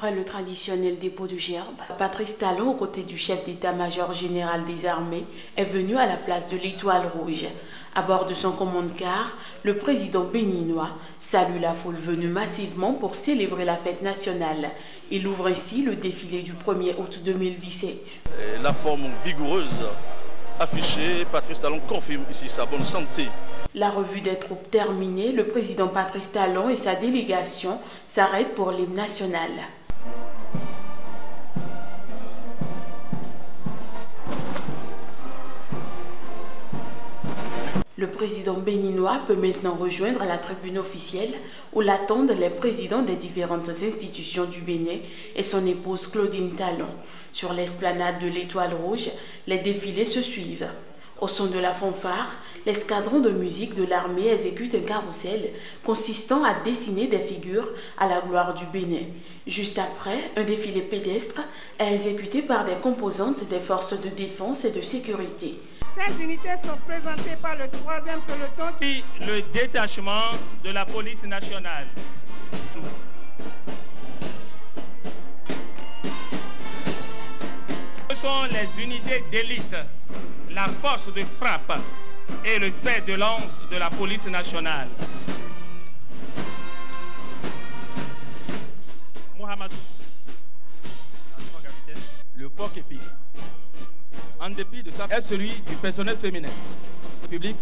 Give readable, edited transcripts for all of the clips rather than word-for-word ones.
Après le traditionnel dépôt de gerbes, Patrice Talon, aux côtés du chef d'état-major général des armées, est venu à la place de l'Étoile Rouge. À bord de son commande-car, le président béninois salue la foule venue massivement pour célébrer la fête nationale. Il ouvre ainsi le défilé du 1er août 2017. La forme vigoureuse affichée, Patrice Talon confirme ici sa bonne santé. La revue des troupes terminée, le président Patrice Talon et sa délégation s'arrêtent pour l'hymne national. Le président béninois peut maintenant rejoindre la tribune officielle où l'attendent les présidents des différentes institutions du Bénin et son épouse Claudine Talon. Sur l'esplanade de l'Étoile Rouge, les défilés se suivent. Au son de la fanfare, l'escadron de musique de l'armée exécute un carrousel consistant à dessiner des figures à la gloire du Bénin. Juste après, un défilé pédestre est exécuté par des composantes des forces de défense et de sécurité. Ces unités sont présentées par le 3e peloton. Le détachement de la police nationale. Ce sont les unités d'élite, la force de frappe et le fer de lance de la police nationale. Mohamedou, le porc épique, en dépit de ça, est celui du personnel féminin public.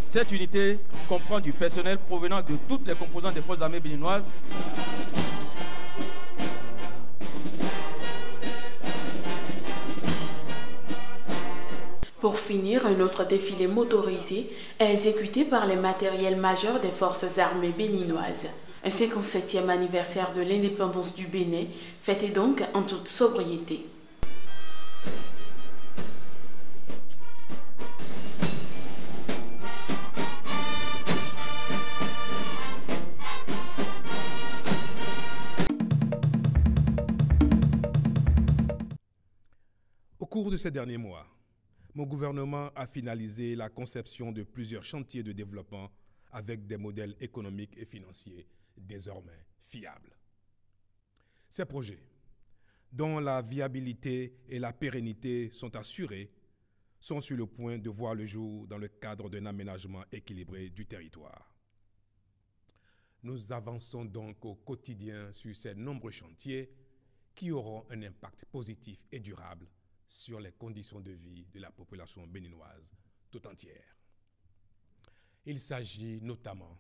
Cette unité comprend du personnel provenant de toutes les composantes des forces armées béninoises. Pour finir, un autre défilé motorisé est exécuté par les matériels majeurs des forces armées béninoises. Un 57e anniversaire de l'indépendance du Bénin, fêté donc en toute sobriété. Au cours de ces derniers mois, mon gouvernement a finalisé la conception de plusieurs chantiers de développement avec des modèles économiques et financiers désormais fiables. Ces projets, dont la viabilité et la pérennité sont assurées, sont sur le point de voir le jour dans le cadre d'un aménagement équilibré du territoire. Nous avançons donc au quotidien sur ces nombreux chantiers qui auront un impact positif et durable sur les conditions de vie de la population béninoise tout entière. Il s'agit notamment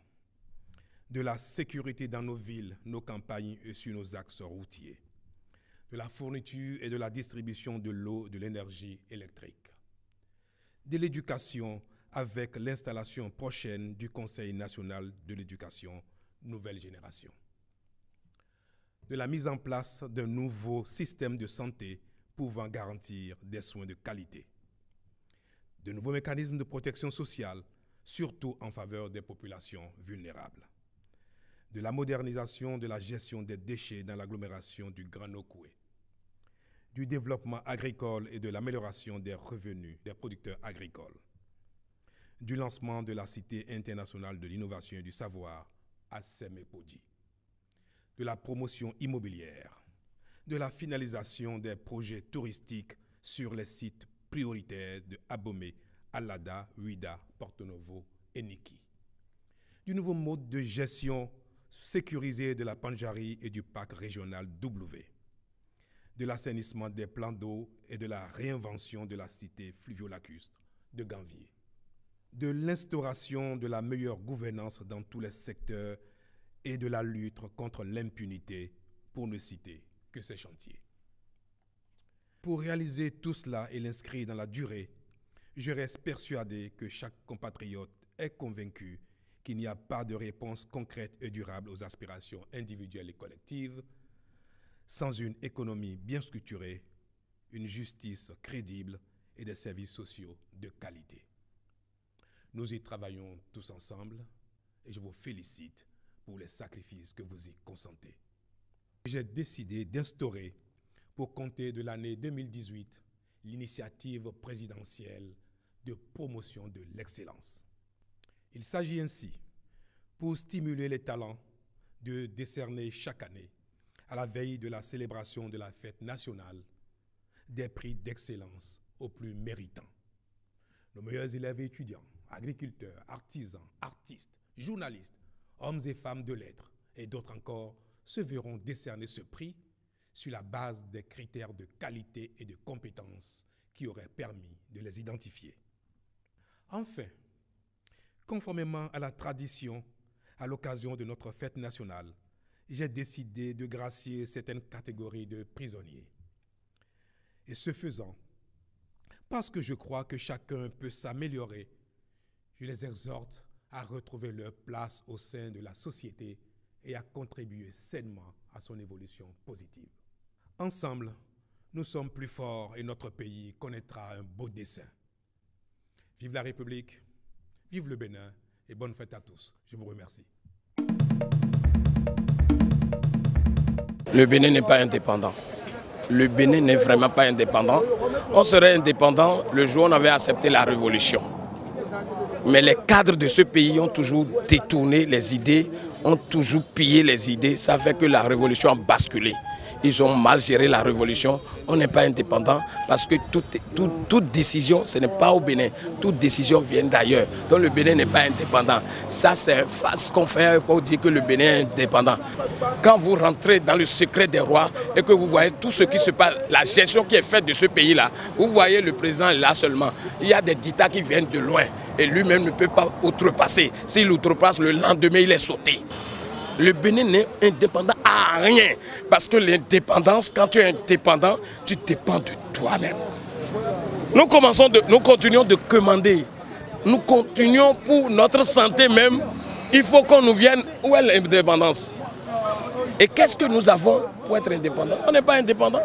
de la sécurité dans nos villes, nos campagnes et sur nos axes routiers, de la fourniture et de la distribution de l'eau et de l'énergie électrique, de l'éducation avec l'installation prochaine du Conseil national de l'éducation nouvelle génération, de la mise en place d'un nouveau système de santé pouvant garantir des soins de qualité, de nouveaux mécanismes de protection sociale, surtout en faveur des populations vulnérables, de la modernisation de la gestion des déchets dans l'agglomération du Grand Nokoué, du développement agricole et de l'amélioration des revenus des producteurs agricoles, du lancement de la Cité internationale de l'innovation et du savoir à Sémépodi, de la promotion immobilière, de la finalisation des projets touristiques sur les sites prioritaires de Abomey, Alada, Ouida, Porto Novo et Niki, du nouveau mode de gestion sécurisé de la Pandjari et du parc régional W, de l'assainissement des plans d'eau et de la réinvention de la cité fluvio-lacustre de Ganvier, de l'instauration de la meilleure gouvernance dans tous les secteurs et de la lutte contre l'impunité, pour ne citer que ces chantiers. Pour réaliser tout cela et l'inscrire dans la durée, je reste persuadé que chaque compatriote est convaincu qu'il n'y a pas de réponse concrète et durable aux aspirations individuelles et collectives sans une économie bien structurée, une justice crédible et des services sociaux de qualité. Nous y travaillons tous ensemble et je vous félicite pour les sacrifices que vous y consentez. J'ai décidé d'instaurer, pour compter de l'année 2018, l'initiative présidentielle de promotion de l'excellence. Il s'agit ainsi, pour stimuler les talents, de décerner chaque année à la veille de la célébration de la fête nationale, des prix d'excellence aux plus méritants. Nos meilleurs élèves et étudiants, agriculteurs, artisans, artistes, journalistes, hommes et femmes de lettres et d'autres encore se verront décerner ce prix sur la base des critères de qualité et de compétence qui auraient permis de les identifier. Enfin, conformément à la tradition, à l'occasion de notre fête nationale, j'ai décidé de gracier certaines catégories de prisonniers. Et ce faisant, parce que je crois que chacun peut s'améliorer, je les exhorte à retrouver leur place au sein de la société et à contribuer sainement à son évolution positive. Ensemble, nous sommes plus forts et notre pays connaîtra un beau dessein. Vive la République, vive le Bénin et bonne fête à tous. Je vous remercie. Le Bénin n'est pas indépendant. Le Bénin n'est vraiment pas indépendant. On serait indépendant le jour où on avait accepté la révolution. Mais les cadres de ce pays ont toujours détourné les idées, ont toujours pillé les idées. Ça fait que la révolution a basculé. Ils ont mal géré la révolution. On n'est pas indépendant parce que toute décision, ce n'est pas au Bénin. Toute décision vient d'ailleurs. Donc le Bénin n'est pas indépendant. Ça, c'est ce qu'on fait pour dire que le Bénin est indépendant. Quand vous rentrez dans le secret des rois et que vous voyez tout ce qui se passe, la gestion qui est faite de ce pays-là, vous voyez le président là seulement. Il y a des dictats qui viennent de loin et lui-même ne peut pas outrepasser. S'il outrepasse, le lendemain, il est sauté. Le Bénin n'est indépendant à rien. Parce que l'indépendance, quand tu es indépendant, tu dépends de toi-même. Nous continuons de commander. Nous continuons pour notre santé même. Il faut qu'on nous vienne. Où est l'indépendance? Et qu'est-ce que nous avons pour être indépendant? On n'est pas indépendant.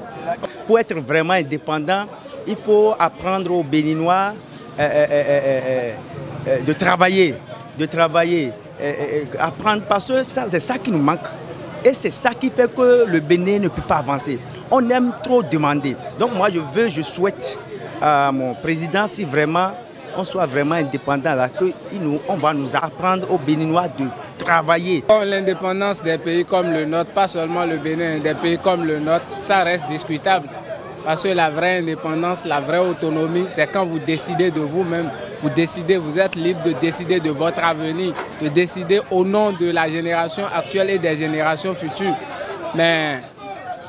Pour être vraiment indépendant, il faut apprendre aux Béninois de travailler. Apprendre parce que c'est ça qui nous manque et c'est ça qui fait que le Bénin ne peut pas avancer. On aime trop demander. Donc moi je souhaite à mon président, si vraiment on soit vraiment indépendant, là, on va nous apprendre aux Béninois de travailler. L'indépendance des pays comme le nôtre, pas seulement le Bénin, des pays comme le nôtre, ça reste discutable. Parce que la vraie indépendance, la vraie autonomie, c'est quand vous décidez de vous-même. Vous décidez, vous êtes libre de décider de votre avenir, de décider au nom de la génération actuelle et des générations futures. Mais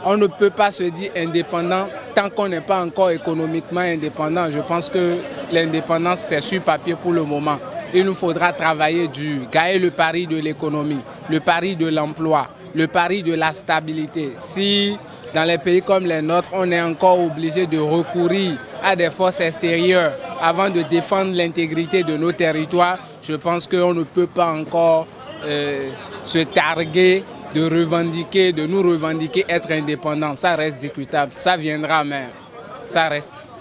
on ne peut pas se dire indépendant tant qu'on n'est pas encore économiquement indépendant. Je pense que l'indépendance, c'est sur papier pour le moment. Il nous faudra travailler dur, gagner le pari de l'économie, le pari de l'emploi, le pari de la stabilité. Si dans les pays comme les nôtres, on est encore obligé de recourir à des forces extérieures avant de défendre l'intégrité de nos territoires, je pense qu'on ne peut pas encore se targuer de nous revendiquer être indépendants. Ça reste discutable, ça viendra, mais ça reste.